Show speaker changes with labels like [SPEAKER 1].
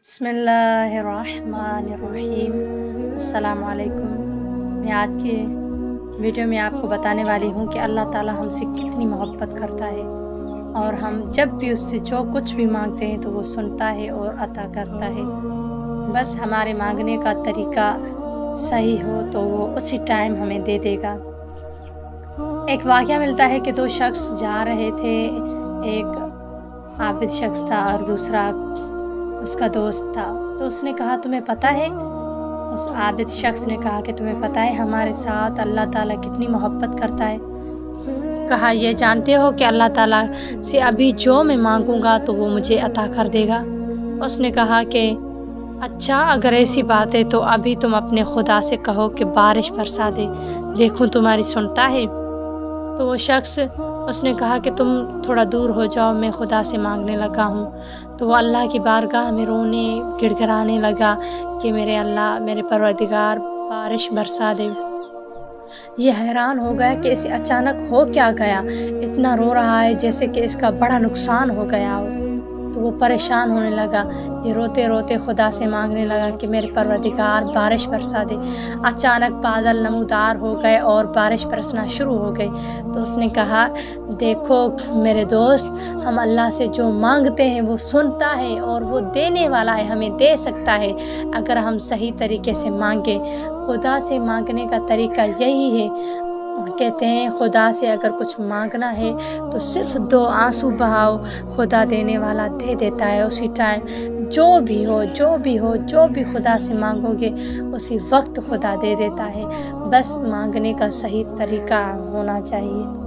[SPEAKER 1] बिस्मिल्लाहिर्रहमानिर्रहीम। अस्सलामुअलैकुम। मैं आज के वीडियो में आपको बताने वाली हूँ कि अल्लाह ताला हमसे कितनी मोहब्बत करता है और हम जब भी उससे जो कुछ भी मांगते हैं तो वो सुनता है और अता करता है। बस हमारे मांगने का तरीका सही हो तो वो उसी टाइम हमें दे देगा। एक वाक़या मिलता है कि दो शख्स जा रहे थे। एक आबिद शख्स था और दूसरा उसका दोस्त था। तो उसने कहा, तुम्हें पता है, उस आबिद शख्स ने कहा कि तुम्हें पता है हमारे साथ अल्लाह ताला कितनी मोहब्बत करता है। कहा, ये जानते हो कि अल्लाह ताला से अभी जो मैं मांगूंगा तो वो मुझे अता कर देगा। उसने कहा कि अच्छा, अगर ऐसी बात है तो अभी तुम अपने खुदा से कहो कि बारिश बरसा दे, देखूं तुम्हारी सुनता है। तो वो शख्स उसने कहा कि तुम थोड़ा दूर हो जाओ, मैं खुदा से मांगने लगा हूँ। तो वो अल्लाह की बारगाह में रोने गिड़गिड़ाने लगा कि मेरे अल्लाह, मेरे परवरदिगार, बारिश बरसा दे। ये हैरान हो गया कि इसे अचानक हो क्या गया, इतना रो रहा है जैसे कि इसका बड़ा नुकसान हो गया हो। तो वो परेशान होने लगा। ये रोते रोते खुदा से मांगने लगा कि मेरे परवरदिगार, बारिश बरसा दे। अचानक बादल नमूदार हो गए और बारिश बरसना शुरू हो गई। तो उसने कहा, देखो मेरे दोस्त, हम अल्लाह से जो मांगते हैं वो सुनता है और वो देने वाला है, हमें दे सकता है अगर हम सही तरीके से मांगे। खुदा से मांगने का तरीका यही है। कहते हैं खुदा से अगर कुछ मांगना है तो सिर्फ 2 आंसू बहाओ, खुदा देने वाला दे देता है उसी टाइम। जो भी हो, जो भी खुदा से मांगोगे उसी वक्त खुदा दे देता है। बस मांगने का सही तरीका होना चाहिए।